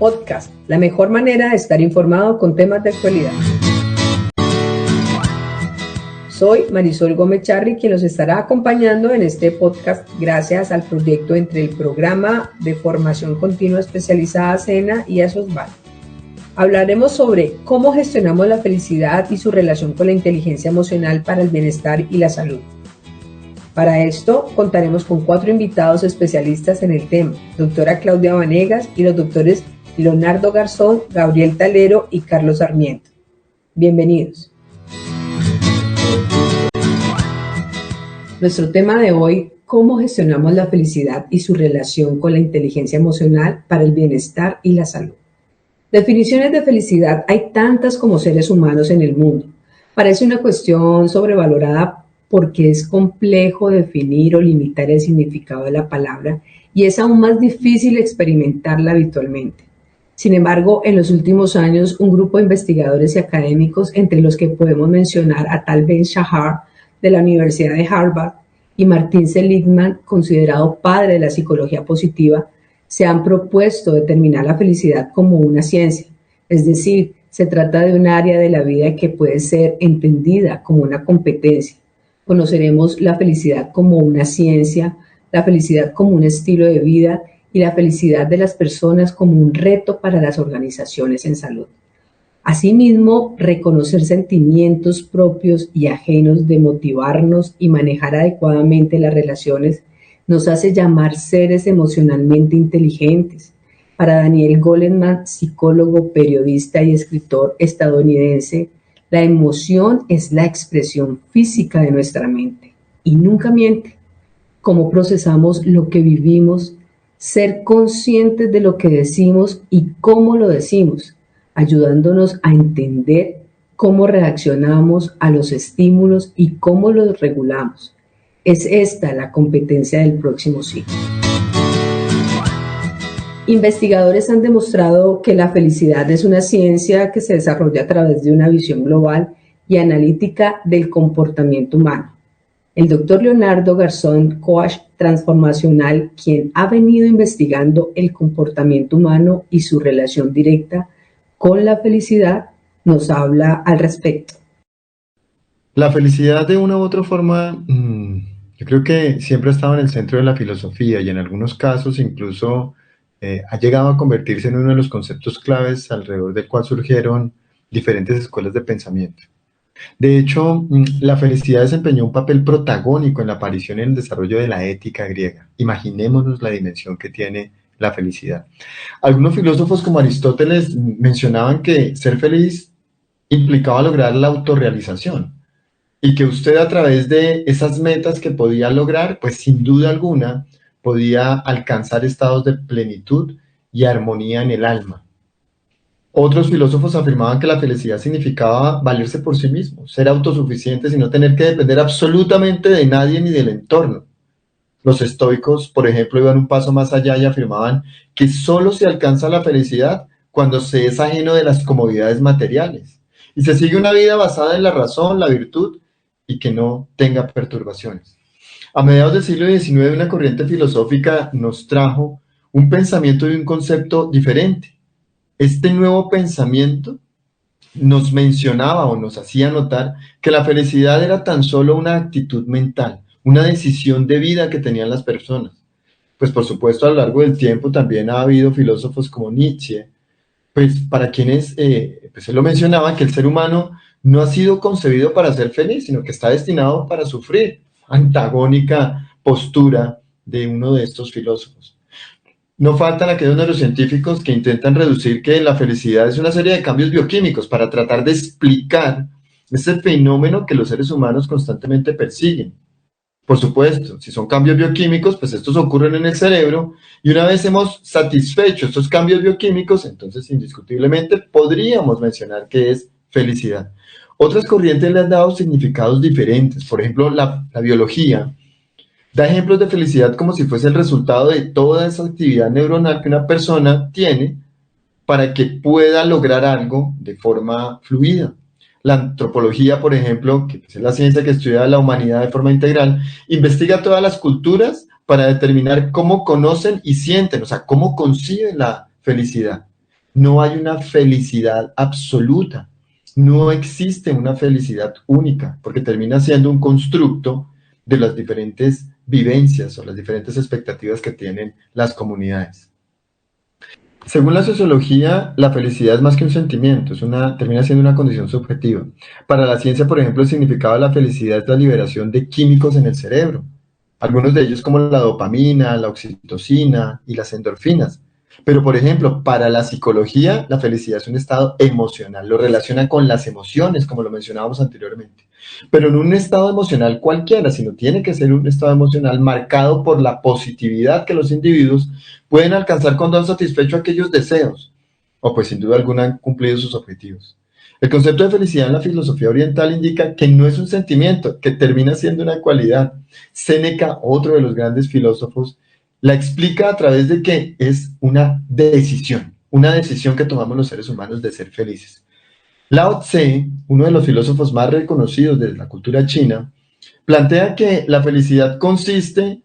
Podcast, la mejor manera de estar informado con temas de actualidad. Soy Marisol Gómez Charri, quien los estará acompañando en este podcast gracias al proyecto entre el Programa de Formación Continua Especializada SENA y ASOSBAL. Hablaremos sobre cómo gestionamos la felicidad y su relación con la inteligencia emocional para el bienestar y la salud. Para esto, contaremos con 4 invitados especialistas en el tema, doctora Claudia Vanegas y los doctores Leonardo Garzón, Gabriel Talero y Carlos Sarmiento. Bienvenidos. Nuestro tema de hoy, cómo gestionamos la felicidad y su relación con la inteligencia emocional para el bienestar y la salud. Definiciones de felicidad hay tantas como seres humanos en el mundo. Parece una cuestión sobrevalorada porque es complejo definir o limitar el significado de la palabra y es aún más difícil experimentarla habitualmente. Sin embargo, en los últimos años, un grupo de investigadores y académicos, entre los que podemos mencionar a Tal Ben-Shahar de la Universidad de Harvard y Martin Seligman, considerado padre de la psicología positiva, se han propuesto determinar la felicidad como una ciencia, es decir, se trata de un área de la vida que puede ser entendida como una competencia. Conoceremos la felicidad como una ciencia, la felicidad como un estilo de vida y la felicidad de las personas como un reto para las organizaciones en salud. Asimismo, reconocer sentimientos propios y ajenos de motivarnos y manejar adecuadamente las relaciones nos hace llamar seres emocionalmente inteligentes. Para Daniel Goleman, psicólogo, periodista y escritor estadounidense, la emoción es la expresión física de nuestra mente y nunca miente. Cómo procesamos lo que vivimos, ser conscientes de lo que decimos y cómo lo decimos, ayudándonos a entender cómo reaccionamos a los estímulos y cómo los regulamos. Es esta la competencia del próximo siglo. Investigadores han demostrado que la felicidad es una ciencia que se desarrolla a través de una visión global y analítica del comportamiento humano. El doctor Leonardo Garzón, coach transformacional, quien ha venido investigando el comportamiento humano y su relación directa con la felicidad, nos habla al respecto. La felicidad de una u otra forma, yo creo que siempre ha estado en el centro de la filosofía y en algunos casos incluso ha llegado a convertirse en uno de los conceptos claves alrededor del cual surgieron diferentes escuelas de pensamiento. De hecho, la felicidad desempeñó un papel protagónico en la aparición y en el desarrollo de la ética griega. Imaginémonos la dimensión que tiene la felicidad. Algunos filósofos como Aristóteles mencionaban que ser feliz implicaba lograr la autorrealización y que usted a través de esas metas que podía lograr, pues sin duda alguna, podía alcanzar estados de plenitud y armonía en el alma. Otros filósofos afirmaban que la felicidad significaba valerse por sí mismo, ser autosuficientes y no tener que depender absolutamente de nadie ni del entorno. Los estoicos, por ejemplo, iban un paso más allá y afirmaban que solo se alcanza la felicidad cuando se es ajeno de las comodidades materiales y se sigue una vida basada en la razón, la virtud y que no tenga perturbaciones. A mediados del siglo XIX, una corriente filosófica nos trajo un pensamiento y un concepto diferente. Este nuevo pensamiento nos mencionaba o nos hacía notar que la felicidad era tan solo una actitud mental, una decisión de vida que tenían las personas. Pues por supuesto a lo largo del tiempo también ha habido filósofos como Nietzsche, pues para quienes pues él lo mencionaba, que el ser humano no ha sido concebido para ser feliz, sino que está destinado para sufrir. Antagónica postura de uno de estos filósofos. No faltan aquellos neurocientíficos que intentan reducir que la felicidad es una serie de cambios bioquímicos para tratar de explicar ese fenómeno que los seres humanos constantemente persiguen. Por supuesto, si son cambios bioquímicos, pues estos ocurren en el cerebro y una vez hemos satisfecho estos cambios bioquímicos, entonces indiscutiblemente podríamos mencionar que es felicidad. Otras corrientes le han dado significados diferentes. Por ejemplo, la biología da ejemplos de felicidad como si fuese el resultado de toda esa actividad neuronal que una persona tiene para que pueda lograr algo de forma fluida. La antropología, por ejemplo, que es la ciencia que estudia la humanidad de forma integral, investiga todas las culturas para determinar cómo conocen y sienten, o sea, cómo conciben la felicidad. No hay una felicidad absoluta. No existe una felicidad única, porque termina siendo un constructo de las diferentes vivencias o las diferentes expectativas que tienen las comunidades. Según la sociología, la felicidad es más que un sentimiento, termina siendo una condición subjetiva. Para la ciencia, por ejemplo, el significado de la felicidad es la liberación de químicos en el cerebro, algunos de ellos como la dopamina, la oxitocina y las endorfinas. Pero, por ejemplo, para la psicología, la felicidad es un estado emocional, lo relaciona con las emociones, como lo mencionábamos anteriormente. Pero no un estado emocional cualquiera, sino tiene que ser un estado emocional marcado por la positividad que los individuos pueden alcanzar cuando han satisfecho aquellos deseos, o pues sin duda alguna han cumplido sus objetivos. El concepto de felicidad en la filosofía oriental indica que no es un sentimiento, que termina siendo una cualidad. Séneca, otro de los grandes filósofos, la explica a través de que es una decisión que tomamos los seres humanos de ser felices. Lao Tse, uno de los filósofos más reconocidos de la cultura china, plantea que la felicidad consiste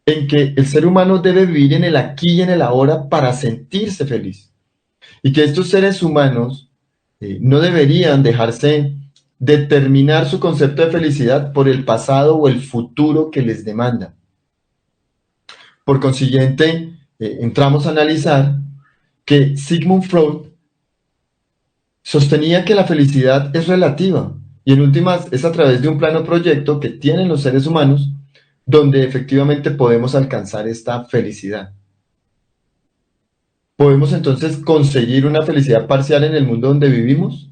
en que el ser humano debe vivir en el aquí y en el ahora para sentirse feliz. Y que estos seres humanos no deberían dejarse determinar su concepto de felicidad por el pasado o el futuro que les demanda. Por consiguiente, entramos a analizar que Sigmund Freud sostenía que la felicidad es relativa y en últimas es a través de un plano proyecto que tienen los seres humanos donde efectivamente podemos alcanzar esta felicidad. ¿Podemos entonces conseguir una felicidad parcial en el mundo donde vivimos?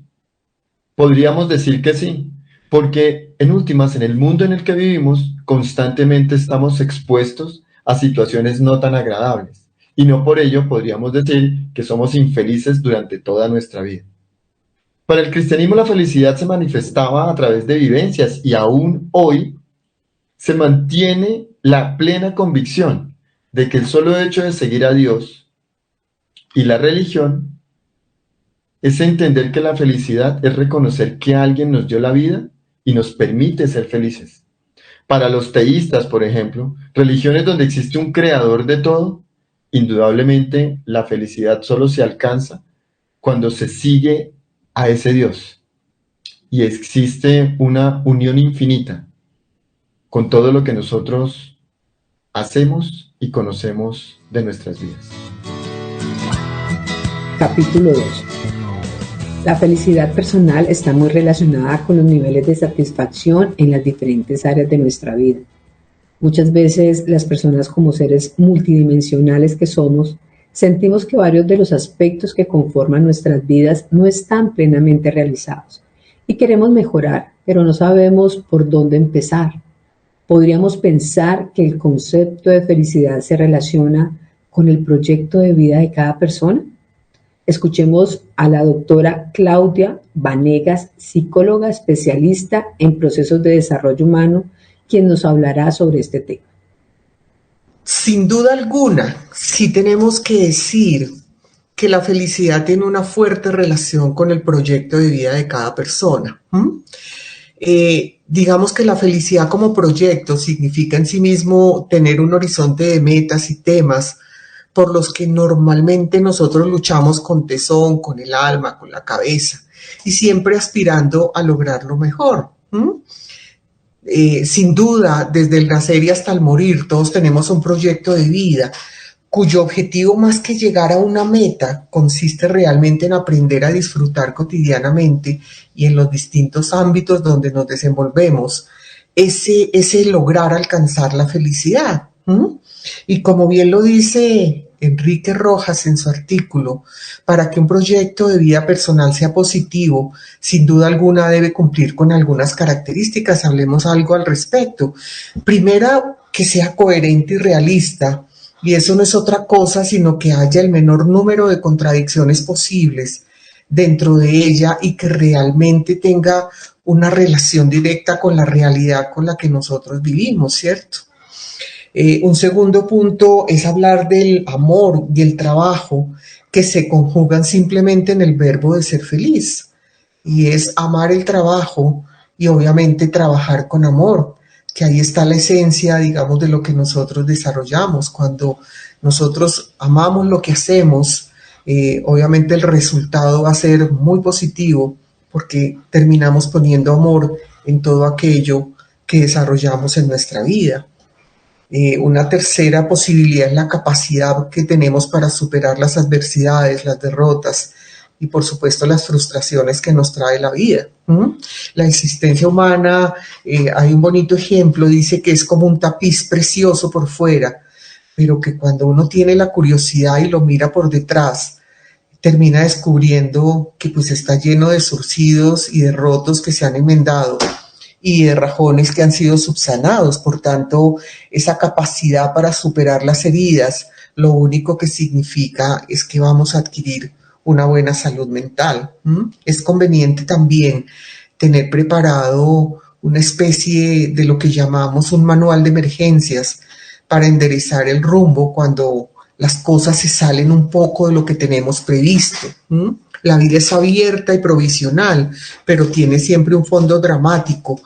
Podríamos decir que sí, porque en últimas, en el mundo en el que vivimos, constantemente estamos expuestos a situaciones no tan agradables, y no por ello podríamos decir que somos infelices durante toda nuestra vida. Para el cristianismo la felicidad se manifestaba a través de vivencias, y aún hoy se mantiene la plena convicción de que el solo hecho de seguir a Dios y la religión es entender que la felicidad es reconocer que alguien nos dio la vida y nos permite ser felices. Para los teístas, por ejemplo, religiones donde existe un creador de todo, indudablemente la felicidad solo se alcanza cuando se sigue a ese Dios y existe una unión infinita con todo lo que nosotros hacemos y conocemos de nuestras vidas. Capítulo 2. La felicidad personal está muy relacionada con los niveles de satisfacción en las diferentes áreas de nuestra vida. Muchas veces las personas, como seres multidimensionales que somos, sentimos que varios de los aspectos que conforman nuestras vidas no están plenamente realizados y queremos mejorar, pero no sabemos por dónde empezar. Podríamos pensar que el concepto de felicidad se relaciona con el proyecto de vida de cada persona. Escuchemos a la doctora Claudia Vanegas, psicóloga especialista en procesos de desarrollo humano, quien nos hablará sobre este tema. Sin duda alguna, sí tenemos que decir que la felicidad tiene una fuerte relación con el proyecto de vida de cada persona. Digamos que la felicidad como proyecto significa en sí mismo tener un horizonte de metas y temas por los que normalmente nosotros luchamos con tesón, con el alma, con la cabeza, y siempre aspirando a lograr lo mejor. Sin duda, desde el nacer y hasta el morir, todos tenemos un proyecto de vida cuyo objetivo, más que llegar a una meta, consiste realmente en aprender a disfrutar cotidianamente y en los distintos ámbitos donde nos desenvolvemos, ese lograr alcanzar la felicidad. Y como bien lo dice Enrique Rojas en su artículo, para que un proyecto de vida personal sea positivo, sin duda alguna debe cumplir con algunas características. Hablemos algo al respecto. Primera, que sea coherente y realista, y eso no es otra cosa sino que haya el menor número de contradicciones posibles dentro de ella y que realmente tenga una relación directa con la realidad con la que nosotros vivimos, ¿cierto? Un segundo punto es hablar del amor y el trabajo que se conjugan simplemente en el verbo de ser feliz, y es amar el trabajo y obviamente trabajar con amor, que ahí está la esencia, digamos, de lo que nosotros desarrollamos. Cuando nosotros amamos lo que hacemos, Obviamente el resultado va a ser muy positivo porque terminamos poniendo amor en todo aquello que desarrollamos en nuestra vida. Una tercera posibilidad es la capacidad que tenemos para superar las adversidades, las derrotas y por supuesto las frustraciones que nos trae la vida. La existencia humana, hay un bonito ejemplo, dice que es como un tapiz precioso por fuera, pero que cuando uno tiene la curiosidad y lo mira por detrás, termina descubriendo que pues está lleno de surcidos y de rotos que se han enmendado y de rajones que han sido subsanados. Por tanto, esa capacidad para superar las heridas, lo único que significa es que vamos a adquirir una buena salud mental. Es conveniente también tener preparado una especie de lo que llamamos un manual de emergencias para enderezar el rumbo cuando las cosas se salen un poco de lo que tenemos previsto. La vida es abierta y provisional, pero tiene siempre un fondo dramático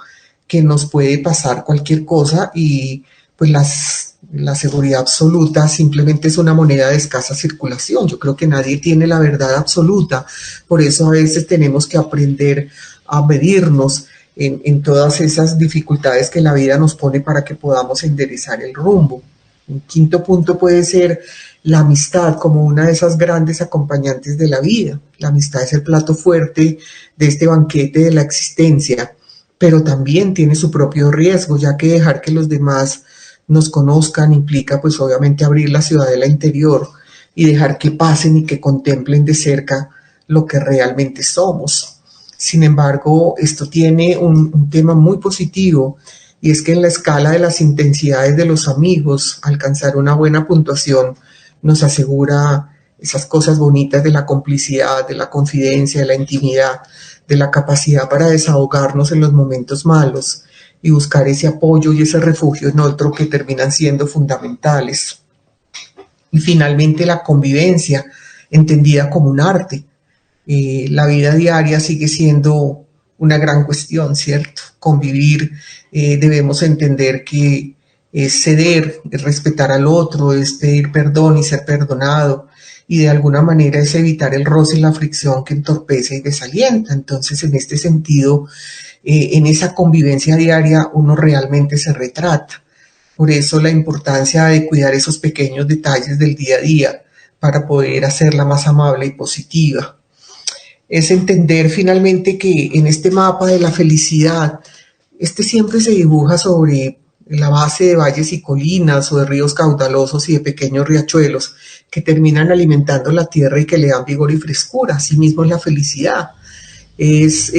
que nos puede pasar cualquier cosa y pues la seguridad absoluta simplemente es una moneda de escasa circulación. Yo creo que nadie tiene la verdad absoluta, por eso a veces tenemos que aprender a medirnos en todas esas dificultades que la vida nos pone para que podamos enderezar el rumbo. Un quinto punto puede ser la amistad como una de esas grandes acompañantes de la vida. La amistad es el plato fuerte de este banquete de la existencia, pero también tiene su propio riesgo, ya que dejar que los demás nos conozcan implica pues obviamente abrir la ciudadela interior y dejar que pasen y que contemplen de cerca lo que realmente somos. Sin embargo, esto tiene un tema muy positivo, y es que en la escala de las intensidades de los amigos, alcanzar una buena puntuación nos asegura esas cosas bonitas de la complicidad, de la confidencia, de la intimidad, de la capacidad para desahogarnos en los momentos malos y buscar ese apoyo y ese refugio en otro que terminan siendo fundamentales. Y finalmente la convivencia, entendida como un arte. La vida diaria sigue siendo una gran cuestión, ¿cierto? Convivir, debemos entender que es ceder, es respetar al otro, es pedir perdón y ser perdonado, y de alguna manera es evitar el roce y la fricción que entorpece y desalienta. Entonces, en este sentido, en esa convivencia diaria uno realmente se retrata. Por eso la importancia de cuidar esos pequeños detalles del día a día para poder hacerla más amable y positiva. Es entender finalmente que en este mapa de la felicidad, este siempre se dibuja sobre la base de valles y colinas o de ríos caudalosos y de pequeños riachuelos que terminan alimentando la tierra y que le dan vigor y frescura. Asimismo es la felicidad. Es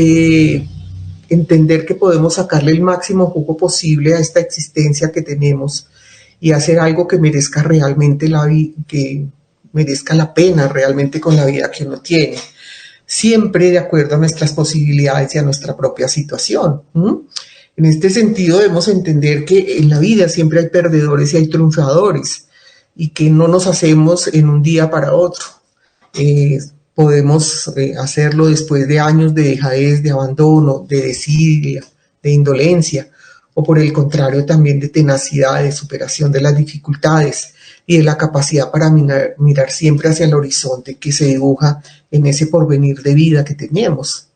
entender que podemos sacarle el máximo jugo posible a esta existencia que tenemos y hacer algo que merezca realmente que merezca la pena realmente con la vida que uno tiene. Siempre de acuerdo a nuestras posibilidades y a nuestra propia situación. En este sentido debemos entender que en la vida siempre hay perdedores y hay triunfadores y que no nos hacemos en un día para otro. Podemos hacerlo después de años de dejadez, de abandono, de desidia, de indolencia, o por el contrario también de tenacidad, de superación de las dificultades y de la capacidad para mirar siempre hacia el horizonte que se dibuja en ese porvenir de vida que tenemos.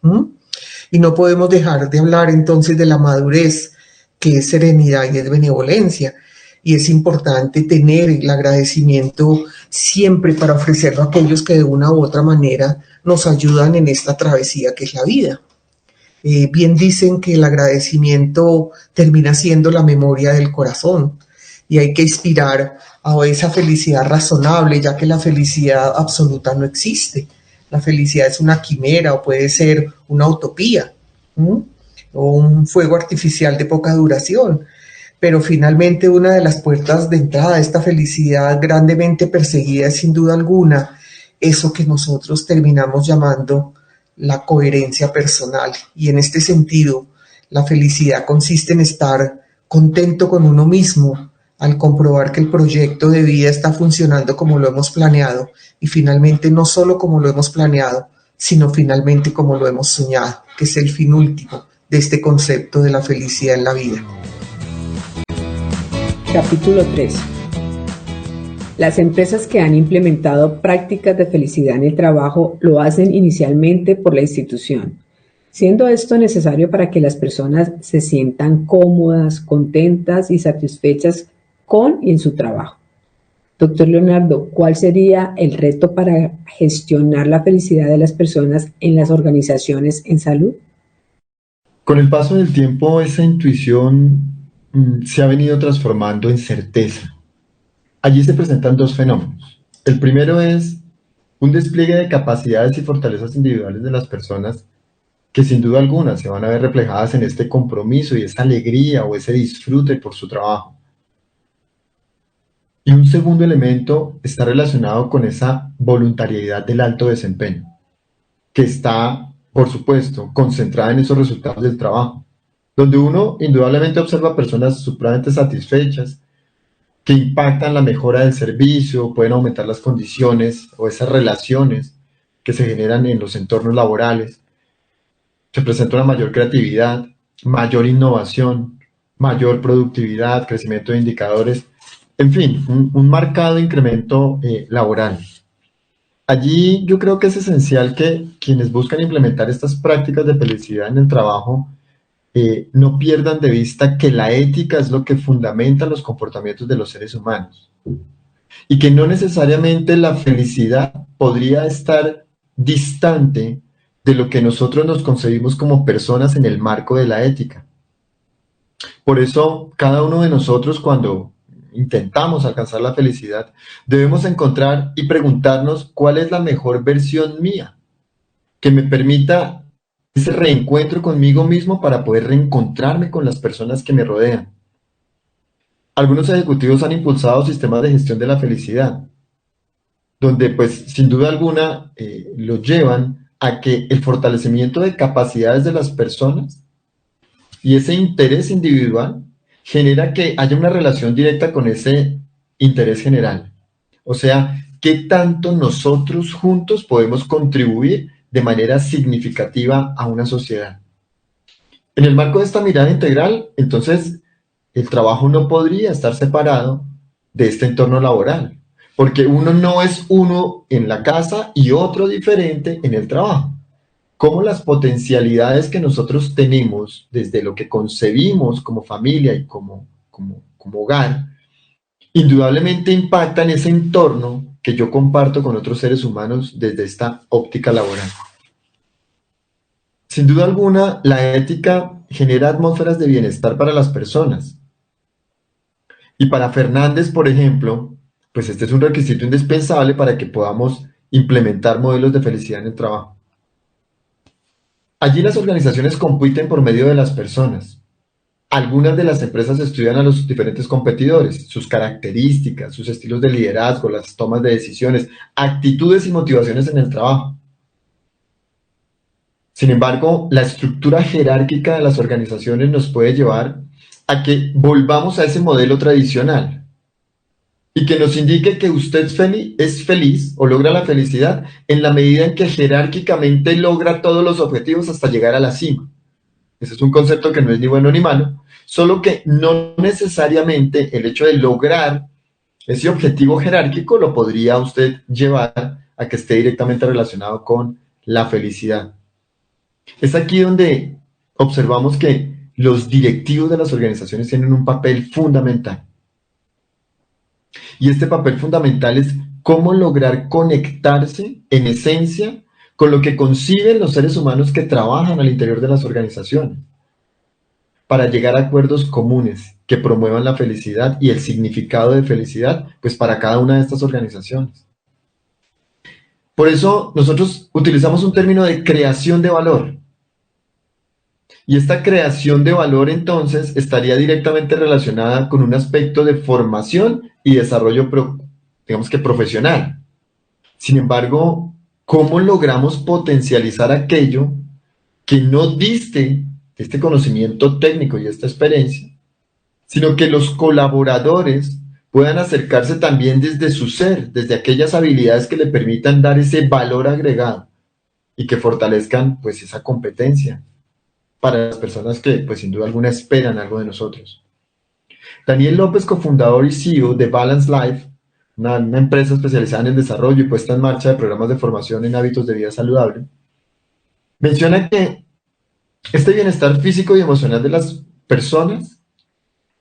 Y no podemos dejar de hablar entonces de la madurez, que es serenidad y es benevolencia. Y es importante tener el agradecimiento siempre para ofrecerlo a aquellos que de una u otra manera nos ayudan en esta travesía que es la vida. Bien dicen que el agradecimiento termina siendo la memoria del corazón y hay que inspirar a esa felicidad razonable, ya que la felicidad absoluta no existe. La felicidad es una quimera o puede ser una utopía, o un fuego artificial de poca duración. Pero finalmente una de las puertas de entrada a esta felicidad grandemente perseguida es sin duda alguna eso que nosotros terminamos llamando la coherencia personal. Y en este sentido, la felicidad consiste en estar contento con uno mismo al comprobar que el proyecto de vida está funcionando como lo hemos planeado y finalmente no solo como lo hemos planeado, sino finalmente como lo hemos soñado, que es el fin último de este concepto de la felicidad en la vida. Capítulo 3. Las empresas que han implementado prácticas de felicidad en el trabajo lo hacen inicialmente por la institución, siendo esto necesario para que las personas se sientan cómodas, contentas y satisfechas con y en su trabajo. Doctor Leonardo, ¿cuál sería el reto para gestionar la felicidad de las personas en las organizaciones en salud? Con el paso del tiempo, esa intuición se ha venido transformando en certeza. Allí se presentan dos fenómenos. El primero es un despliegue de capacidades y fortalezas individuales de las personas que sin duda alguna se van a ver reflejadas en este compromiso y esa alegría o ese disfrute por su trabajo. Y un segundo elemento está relacionado con esa voluntariedad del alto desempeño, que está, por supuesto, concentrada en esos resultados del trabajo, donde uno indudablemente observa personas supremamente satisfechas, que impactan la mejora del servicio, pueden aumentar las condiciones o esas relaciones que se generan en los entornos laborales. Se presenta una mayor creatividad, mayor innovación, mayor productividad, crecimiento de indicadores, en fin, un marcado incremento laboral. Allí yo creo que es esencial que quienes buscan implementar estas prácticas de felicidad en el trabajo no pierdan de vista que la ética es lo que fundamenta los comportamientos de los seres humanos y que no necesariamente la felicidad podría estar distante de lo que nosotros nos concebimos como personas en el marco de la ética. Por eso, cada uno de nosotros, cuando intentamos alcanzar la felicidad, debemos encontrar y preguntarnos cuál es la mejor versión mía, que me permita ese reencuentro conmigo mismo para poder reencontrarme con las personas que me rodean. Algunos ejecutivos han impulsado sistemas de gestión de la felicidad, donde pues sin duda alguna lo llevan a que el fortalecimiento de capacidades de las personas y ese interés individual genera que haya una relación directa con ese interés general. O sea, ¿qué tanto nosotros juntos podemos contribuir de manera significativa a una sociedad? En el marco de esta mirada integral, entonces, el trabajo no podría estar separado de este entorno laboral, porque uno no es uno en la casa y otro diferente en el trabajo. Cómo las potencialidades que nosotros tenemos desde lo que concebimos como familia y como hogar, indudablemente impactan ese entorno que yo comparto con otros seres humanos desde esta óptica laboral. Sin duda alguna, la ética genera atmósferas de bienestar para las personas. Y para Fernández, por ejemplo, pues este es un requisito indispensable para que podamos implementar modelos de felicidad en el trabajo. Allí las organizaciones compiten por medio de las personas. Algunas de las empresas estudian a los diferentes competidores, sus características, sus estilos de liderazgo, las tomas de decisiones, actitudes y motivaciones en el trabajo. Sin embargo, la estructura jerárquica de las organizaciones nos puede llevar a que volvamos a ese modelo tradicional y que nos indique que usted es feliz o logra la felicidad en la medida en que jerárquicamente logra todos los objetivos hasta llegar a la cima. Ese es un concepto que no es ni bueno ni malo, solo que no necesariamente el hecho de lograr ese objetivo jerárquico lo podría usted llevar a que esté directamente relacionado con la felicidad. Es aquí donde observamos que los directivos de las organizaciones tienen un papel fundamental. Y este papel fundamental es cómo lograr conectarse en esencia con lo que conciben los seres humanos que trabajan al interior de las organizaciones, para llegar a acuerdos comunes que promuevan la felicidad y el significado de felicidad, pues para cada una de estas organizaciones. Por eso nosotros utilizamos un término de creación de valor. Y esta creación de valor entonces estaría directamente relacionada con un aspecto de formación y desarrollo, digamos que profesional. Sin embargo, ¿cómo logramos potencializar aquello que no diste este conocimiento técnico y esta experiencia, sino que los colaboradores puedan acercarse también desde su ser, desde aquellas habilidades que le permitan dar ese valor agregado y que fortalezcan pues esa competencia para las personas que pues sin duda alguna esperan algo de nosotros? Daniel López, cofundador y CEO de Balance Life, una empresa especializada en el desarrollo y puesta en marcha de programas de formación en hábitos de vida saludable, menciona que este bienestar físico y emocional de las personas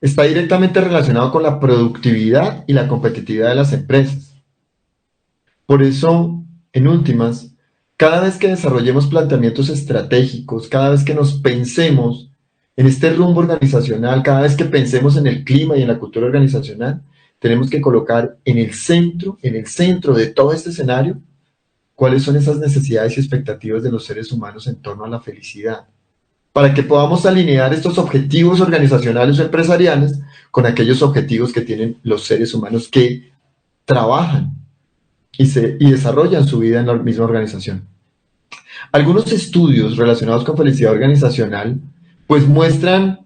está directamente relacionado con la productividad y la competitividad de las empresas. Por eso, en últimas, cada vez que desarrollemos planteamientos estratégicos, cada vez que nos pensemos en este rumbo organizacional, cada vez que pensemos en el clima y en la cultura organizacional, tenemos que colocar en el centro de todo este escenario, cuáles son esas necesidades y expectativas de los seres humanos en torno a la felicidad, para que podamos alinear estos objetivos organizacionales o empresariales con aquellos objetivos que tienen los seres humanos que trabajan y desarrollan su vida en la misma organización. Algunos estudios relacionados con felicidad organizacional pues muestran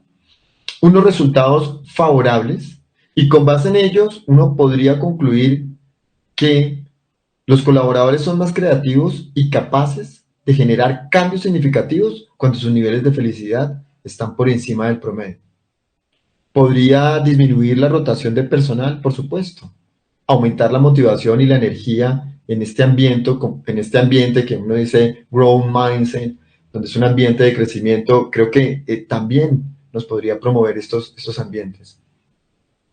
unos resultados favorables y con base en ellos uno podría concluir que los colaboradores son más creativos y capaces de generar cambios significativos cuando sus niveles de felicidad están por encima del promedio. Podría disminuir la rotación de personal, por supuesto, aumentar la motivación y la energía en este ambiente que uno dice growth mindset, donde es un ambiente de crecimiento. Creo que también nos podría promover estos ambientes.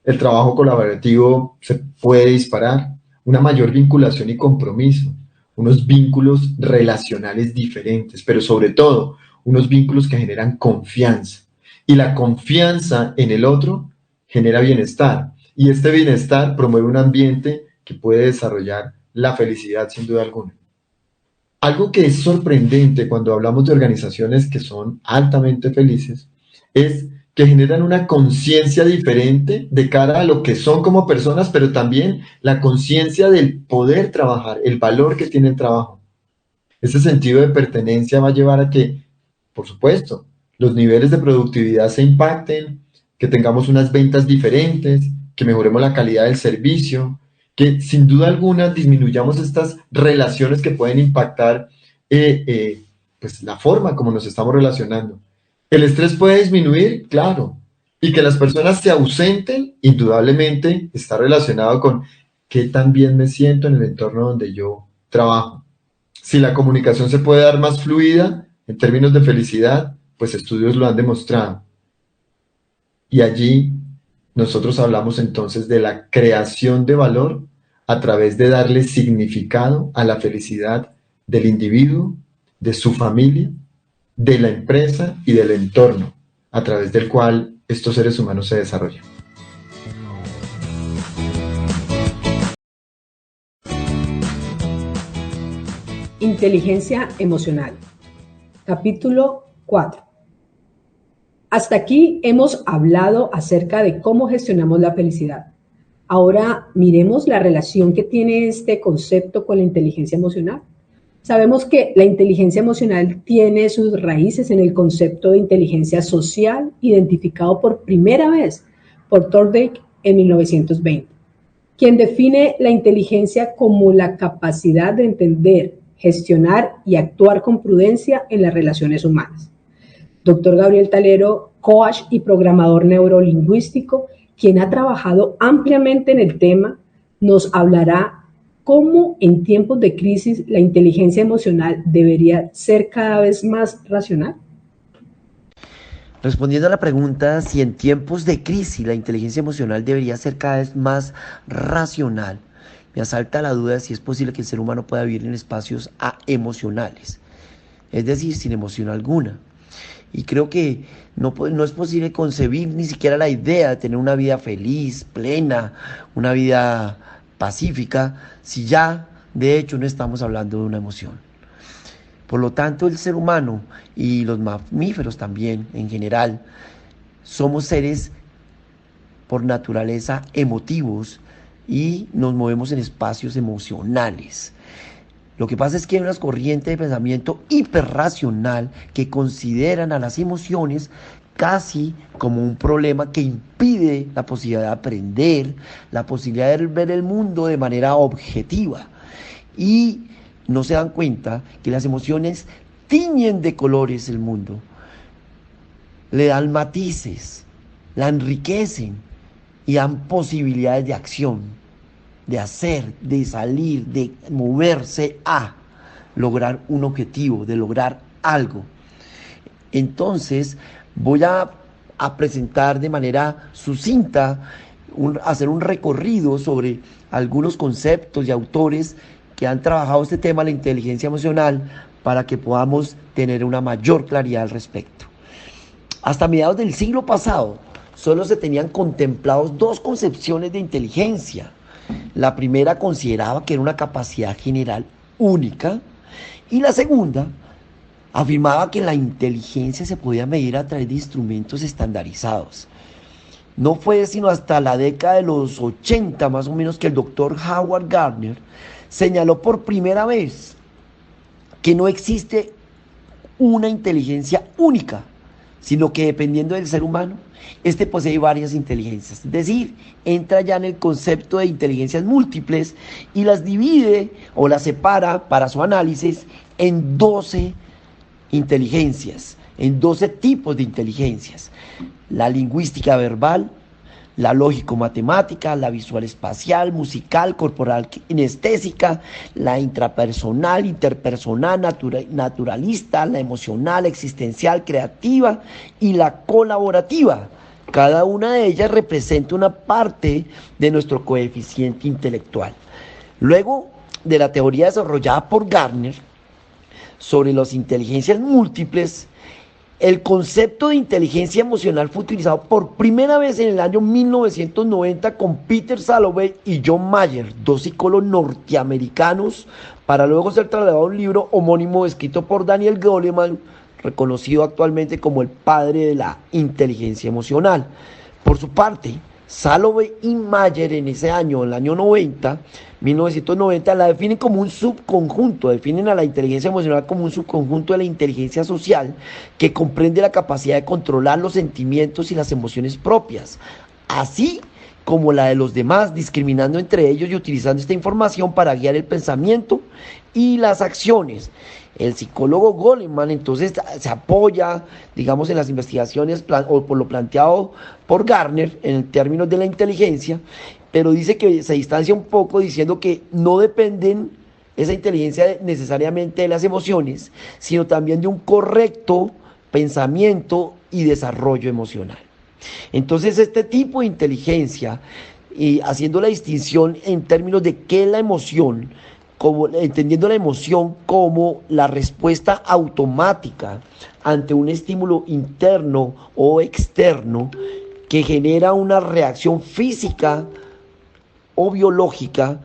El trabajo colaborativo se puede disparar, una mayor vinculación y compromiso, unos vínculos relacionales diferentes, pero sobre todo unos vínculos que generan confianza. Y la confianza en el otro genera bienestar. Y este bienestar promueve un ambiente que puede desarrollar la felicidad sin duda alguna. Algo que es sorprendente cuando hablamos de organizaciones que son altamente felices es que generan una conciencia diferente de cara a lo que son como personas, pero también la conciencia del poder trabajar, el valor que tiene el trabajo. Ese sentido de pertenencia va a llevar a que, por supuesto, los niveles de productividad se impacten, que tengamos unas ventas diferentes, que mejoremos la calidad del servicio, que sin duda alguna disminuyamos estas relaciones que pueden impactar pues la forma como nos estamos relacionando. ¿El estrés puede disminuir? Claro. Y que las personas se ausenten, indudablemente está relacionado con qué tan bien me siento en el entorno donde yo trabajo. Si la comunicación se puede dar más fluida en términos de felicidad, pues estudios lo han demostrado. Y allí nosotros hablamos entonces de la creación de valor a través de darle significado a la felicidad del individuo, de su familia, de la empresa y del entorno, a través del cual estos seres humanos se desarrollan. Inteligencia emocional. Capítulo 4. Hasta aquí hemos hablado acerca de cómo gestionamos la felicidad. Ahora miremos la relación que tiene este concepto con la inteligencia emocional. Sabemos que la inteligencia emocional tiene sus raíces en el concepto de inteligencia social, identificado por primera vez por Thorndike en 1920, quien define la inteligencia como la capacidad de entender, gestionar y actuar con prudencia en las relaciones humanas. Dr. Gabriel Talero, coach y programador neurolingüístico, quien ha trabajado ampliamente en el tema, nos hablará cómo en tiempos de crisis la inteligencia emocional debería ser cada vez más racional. Respondiendo a la pregunta si en tiempos de crisis la inteligencia emocional debería ser cada vez más racional, me asalta la duda de si es posible que el ser humano pueda vivir en espacios aemocionales, es decir, sin emoción alguna. Y creo que no es posible concebir ni siquiera la idea de tener una vida feliz, plena, una vida pacífica, si ya de hecho no estamos hablando de una emoción. Por lo tanto, el ser humano y los mamíferos también en general somos seres por naturaleza emotivos y nos movemos en espacios emocionales. Lo que pasa es que hay unas corrientes de pensamiento hiperracional que consideran a las emociones casi como un problema que impide la posibilidad de aprender, la posibilidad de ver el mundo de manera objetiva. Y no se dan cuenta que las emociones tiñen de colores el mundo, le dan matices, la enriquecen y dan posibilidades de acción. de hacer, de salir, de moverse a lograr un objetivo, de lograr algo. Entonces voy a presentar de manera sucinta, hacer un recorrido sobre algunos conceptos y autores que han trabajado este tema de la inteligencia emocional para que podamos tener una mayor claridad al respecto. Hasta mediados del siglo pasado, solo se tenían contemplados dos concepciones de inteligencia. La primera consideraba que era una capacidad general única y la segunda afirmaba que la inteligencia se podía medir a través de instrumentos estandarizados. No fue sino hasta la década de los 80 más o menos que el doctor Howard Gardner señaló por primera vez que no existe una inteligencia única, sino que dependiendo del ser humano, este posee varias inteligencias. Es decir, entra ya en el concepto de inteligencias múltiples y las divide o las separa para su análisis en 12 inteligencias, en 12 tipos de inteligencias: la lingüística verbal, la lógico-matemática, la visual-espacial, musical, corporal, kinestésica, la intrapersonal, interpersonal, naturalista, la emocional, existencial, creativa y la colaborativa. Cada una de ellas representa una parte de nuestro coeficiente intelectual. Luego de la teoría desarrollada por Gardner sobre las inteligencias múltiples, el concepto de inteligencia emocional fue utilizado por primera vez en el año 1990 con Peter Salovey y John Mayer, dos psicólogos norteamericanos, para luego ser trasladado a un libro homónimo escrito por Daniel Goleman, reconocido actualmente como el padre de la inteligencia emocional. Por su parte, Salovey y Mayer en ese año, en el año 1990, la definen como un subconjunto, definen a la inteligencia emocional como un subconjunto de la inteligencia social que comprende la capacidad de controlar los sentimientos y las emociones propias, así como la de los demás, discriminando entre ellos y utilizando esta información para guiar el pensamiento y las acciones. El psicólogo Goleman entonces se apoya, digamos, en las investigaciones o por lo planteado por Gardner en términos de la inteligencia, pero dice que se distancia un poco diciendo que no dependen esa inteligencia necesariamente de las emociones, sino también de un correcto pensamiento y desarrollo emocional. Entonces este tipo de inteligencia, y haciendo la distinción en términos de qué es la emoción, entendiendo la emoción como la respuesta automática ante un estímulo interno o externo que genera una reacción física o biológica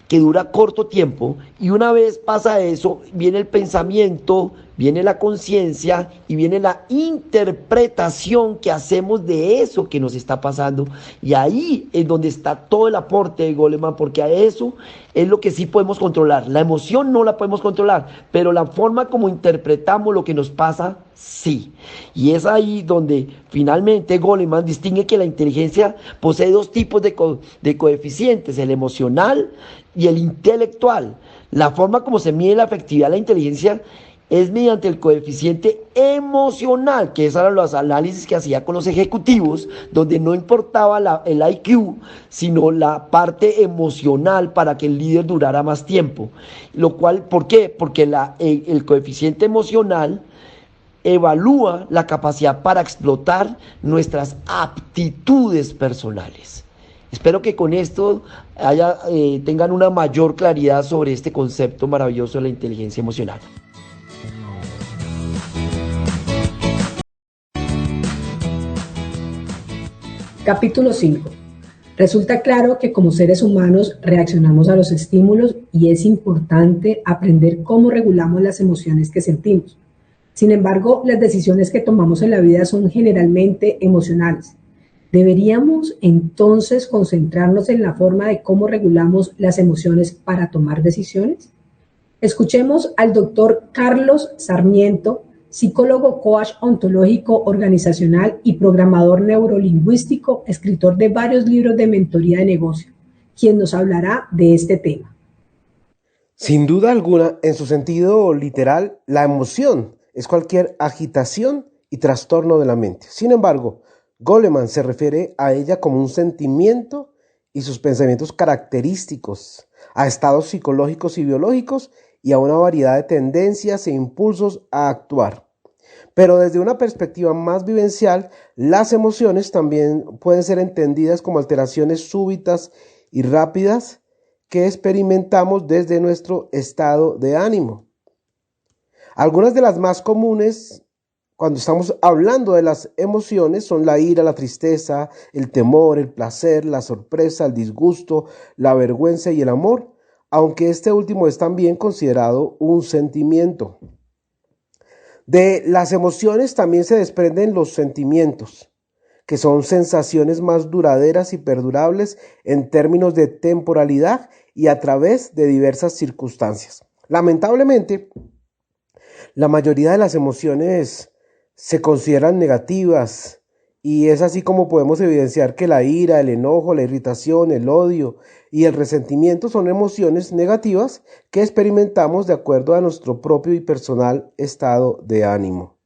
que dura corto tiempo, y una vez pasa eso, viene el pensamiento, viene la conciencia y viene la interpretación que hacemos de eso que nos está pasando. Y ahí es donde está todo el aporte de Goleman, porque a eso es lo que sí podemos controlar. La emoción no la podemos controlar, pero la forma como interpretamos lo que nos pasa, sí. Y es ahí donde finalmente Goleman distingue que la inteligencia posee dos tipos de coeficientes: el emocional y el intelectual. La forma como se mide la efectividad de la inteligencia es mediante el coeficiente emocional, que eran los análisis que hacía con los ejecutivos, donde no importaba el IQ, sino la parte emocional para que el líder durara más tiempo. Lo cual, ¿por qué? Porque el coeficiente emocional evalúa la capacidad para explotar nuestras aptitudes personales. Espero que con esto tengan una mayor claridad sobre este concepto maravilloso de la inteligencia emocional. Capítulo 5. Resulta claro que como seres humanos reaccionamos a los estímulos y es importante aprender cómo regulamos las emociones que sentimos. Sin embargo, las decisiones que tomamos en la vida son generalmente emocionales. ¿Deberíamos entonces concentrarnos en la forma de cómo regulamos las emociones para tomar decisiones? Escuchemos al doctor Carlos Sarmiento, psicólogo coach ontológico organizacional y programador neurolingüístico, escritor de varios libros de mentoría de negocio, quien nos hablará de este tema. Sin duda alguna, en su sentido literal, la emoción es cualquier agitación y trastorno de la mente. Sin embargo, Goleman se refiere a ella como un sentimiento y sus pensamientos característicos, a estados psicológicos y biológicos y a una variedad de tendencias e impulsos a actuar. Pero desde una perspectiva más vivencial, las emociones también pueden ser entendidas como alteraciones súbitas y rápidas que experimentamos desde nuestro estado de ánimo. Algunas de las más comunes cuando estamos hablando de las emociones son la ira, la tristeza, el temor, el placer, la sorpresa, el disgusto, la vergüenza y el amor, aunque este último es también considerado un sentimiento. De las emociones también se desprenden los sentimientos, que son sensaciones más duraderas y perdurables en términos de temporalidad y a través de diversas circunstancias. Lamentablemente, la mayoría de las emociones se consideran negativas y es así como podemos evidenciar que la ira, el enojo, la irritación, el odio y el resentimiento son emociones negativas que experimentamos de acuerdo a nuestro propio y personal estado de ánimo.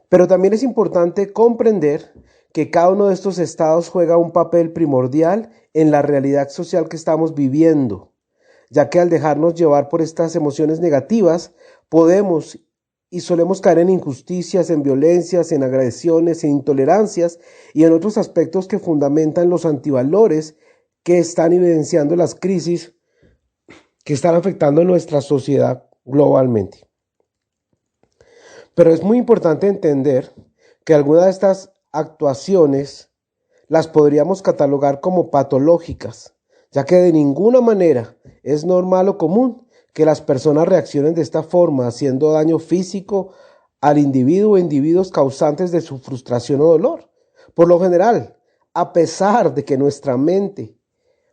Pero también es importante comprender que cada uno de estos estados juega un papel primordial en la realidad social que estamos viviendo, ya que al dejarnos llevar por estas emociones negativas podemos y solemos caer en injusticias, en violencias, en agresiones, en intolerancias y en otros aspectos que fundamentan los antivalores que están evidenciando las crisis que están afectando a nuestra sociedad globalmente. Pero es muy importante entender que algunas de estas actuaciones las podríamos catalogar como patológicas, ya que de ninguna manera es normal o común que las personas reaccionen de esta forma, haciendo daño físico al individuo o individuos causantes de su frustración o dolor. Por lo general, a pesar de que nuestra mente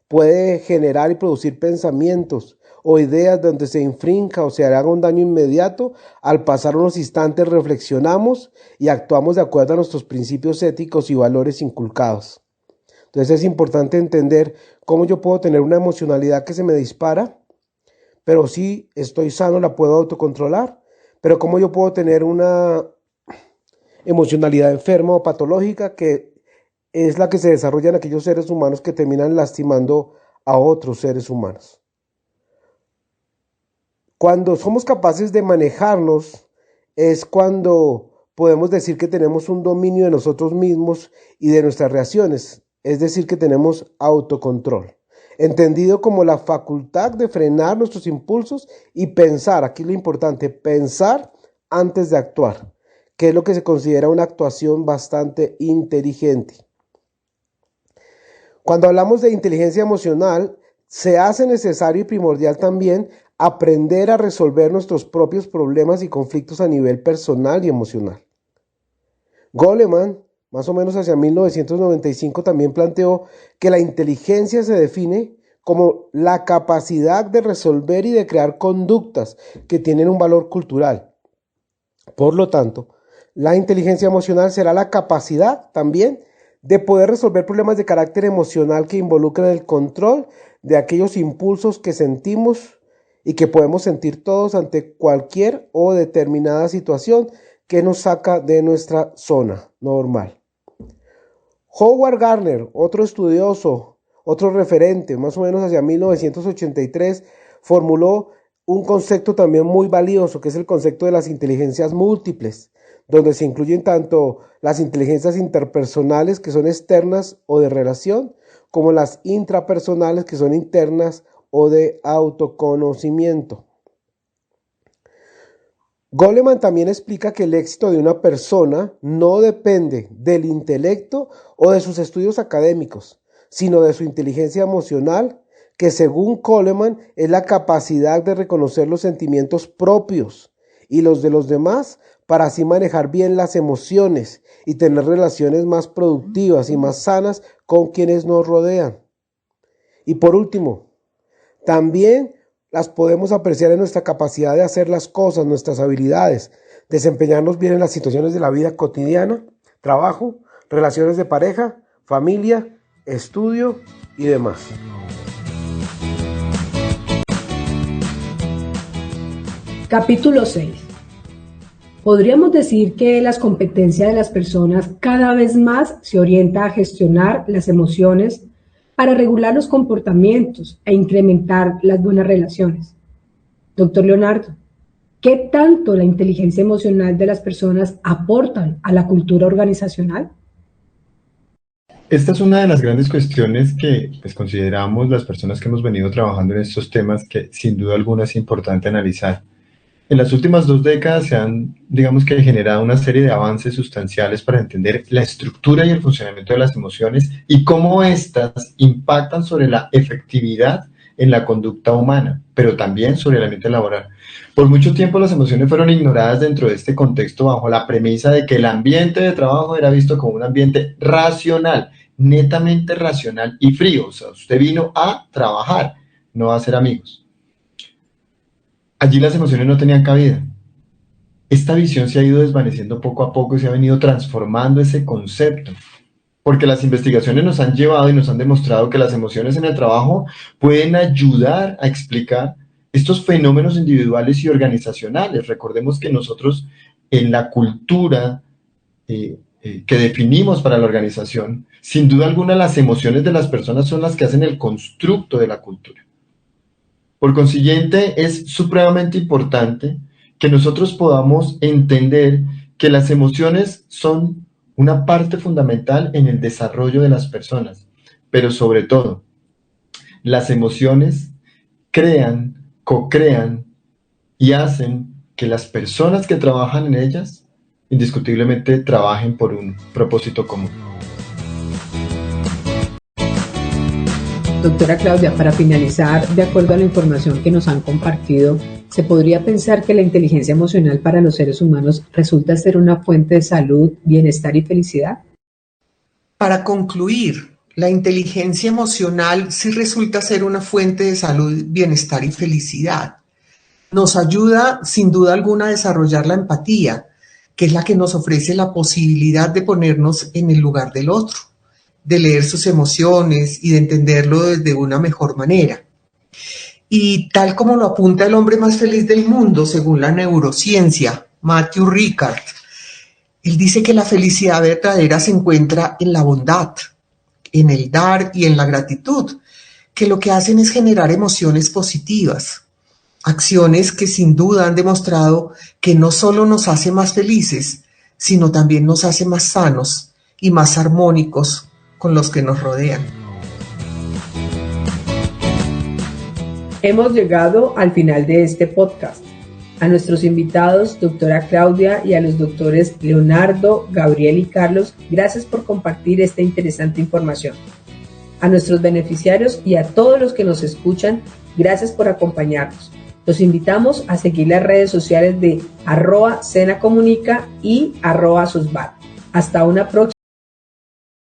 puede generar y producir pensamientos o ideas donde se infrinja o se haga un daño inmediato, al pasar unos instantes reflexionamos y actuamos de acuerdo a nuestros principios éticos y valores inculcados. Entonces es importante entender cómo yo puedo tener una emocionalidad que se me dispara, pero si estoy sano la puedo autocontrolar, pero cómo yo puedo tener una emocionalidad enferma o patológica que es la que se desarrolla en aquellos seres humanos que terminan lastimando a otros seres humanos. Cuando somos capaces de manejarnos es cuando podemos decir que tenemos un dominio de nosotros mismos y de nuestras reacciones, es decir, que tenemos autocontrol, entendido como la facultad de frenar nuestros impulsos y pensar, aquí lo importante, pensar antes de actuar, que es lo que se considera una actuación bastante inteligente. Cuando hablamos de inteligencia emocional, se hace necesario y primordial también aprender a resolver nuestros propios problemas y conflictos a nivel personal y emocional. Goleman, más o menos hacia 1995, también planteó que la inteligencia se define como la capacidad de resolver y de crear conductas que tienen un valor cultural. Por lo tanto, la inteligencia emocional será la capacidad también de poder resolver problemas de carácter emocional que involucran el control de aquellos impulsos que sentimos y que podemos sentir todos ante cualquier o determinada situación que nos saca de nuestra zona normal. Howard Gardner, otro estudioso, otro referente, más o menos hacia 1983, formuló un concepto también muy valioso, que es el concepto de las inteligencias múltiples, donde se incluyen tanto las inteligencias interpersonales, que son externas o de relación, como las intrapersonales, que son internas o de autoconocimiento. Goleman también explica que el éxito de una persona no depende del intelecto o de sus estudios académicos, sino de su inteligencia emocional, que según Goleman es la capacidad de reconocer los sentimientos propios y los de los demás para así manejar bien las emociones y tener relaciones más productivas y más sanas con quienes nos rodean. Y por último, también las podemos apreciar en nuestra capacidad de hacer las cosas, nuestras habilidades, desempeñarnos bien en las situaciones de la vida cotidiana, trabajo, relaciones de pareja, familia, estudio y demás. Capítulo 6. Podríamos decir que las competencias de las personas cada vez más se orienta a gestionar las emociones para regular los comportamientos e incrementar las buenas relaciones. Doctor Leonardo, ¿qué tanto la inteligencia emocional de las personas aportan a la cultura organizacional? Esta es una de las grandes cuestiones que pues, consideramos las personas que hemos venido trabajando en estos temas que sin duda alguna es importante analizar. En las últimas 2 décadas se han, digamos que, generado una serie de avances sustanciales para entender la estructura y el funcionamiento de las emociones y cómo éstas impactan sobre la efectividad en la conducta humana, pero también sobre el ambiente laboral. Por mucho tiempo las emociones fueron ignoradas dentro de este contexto bajo la premisa de que el ambiente de trabajo era visto como un ambiente racional, netamente racional y frío. O sea, usted vino a trabajar, no a hacer amigos. Allí las emociones no tenían cabida. Esta visión se ha ido desvaneciendo poco a poco y se ha venido transformando ese concepto, porque las investigaciones nos han llevado y nos han demostrado que las emociones en el trabajo pueden ayudar a explicar estos fenómenos individuales y organizacionales. Recordemos que nosotros en la cultura que definimos para la organización, sin duda alguna las emociones de las personas son las que hacen el constructo de la cultura. Por consiguiente, es supremamente importante que nosotros podamos entender que las emociones son una parte fundamental en el desarrollo de las personas, pero sobre todo, las emociones crean, co-crean y hacen que las personas que trabajan en ellas indiscutiblemente trabajen por un propósito común. Doctora Claudia, para finalizar, de acuerdo a la información que nos han compartido, ¿se podría pensar que la inteligencia emocional para los seres humanos resulta ser una fuente de salud, bienestar y felicidad? Para concluir, la inteligencia emocional sí resulta ser una fuente de salud, bienestar y felicidad. Nos ayuda sin duda alguna a desarrollar la empatía, que es la que nos ofrece la posibilidad de ponernos en el lugar del otro, de leer sus emociones y de entenderlo desde una mejor manera. Y tal como lo apunta el hombre más feliz del mundo, según la neurociencia, Matthew Ricard, él dice que la felicidad verdadera se encuentra en la bondad, en el dar y en la gratitud, que lo que hacen es generar emociones positivas, acciones que sin duda han demostrado que no solo nos hace más felices, sino también nos hace más sanos y más armónicos con los que nos rodean. Hemos llegado al final de este podcast. A nuestros invitados, doctora Claudia, y a los doctores Leonardo, Gabriel y Carlos, gracias por compartir esta interesante información. A nuestros beneficiarios y a todos los que nos escuchan, gracias por acompañarnos. Los invitamos a seguir las redes sociales de @senacomunica y @susbat. Hasta una próxima.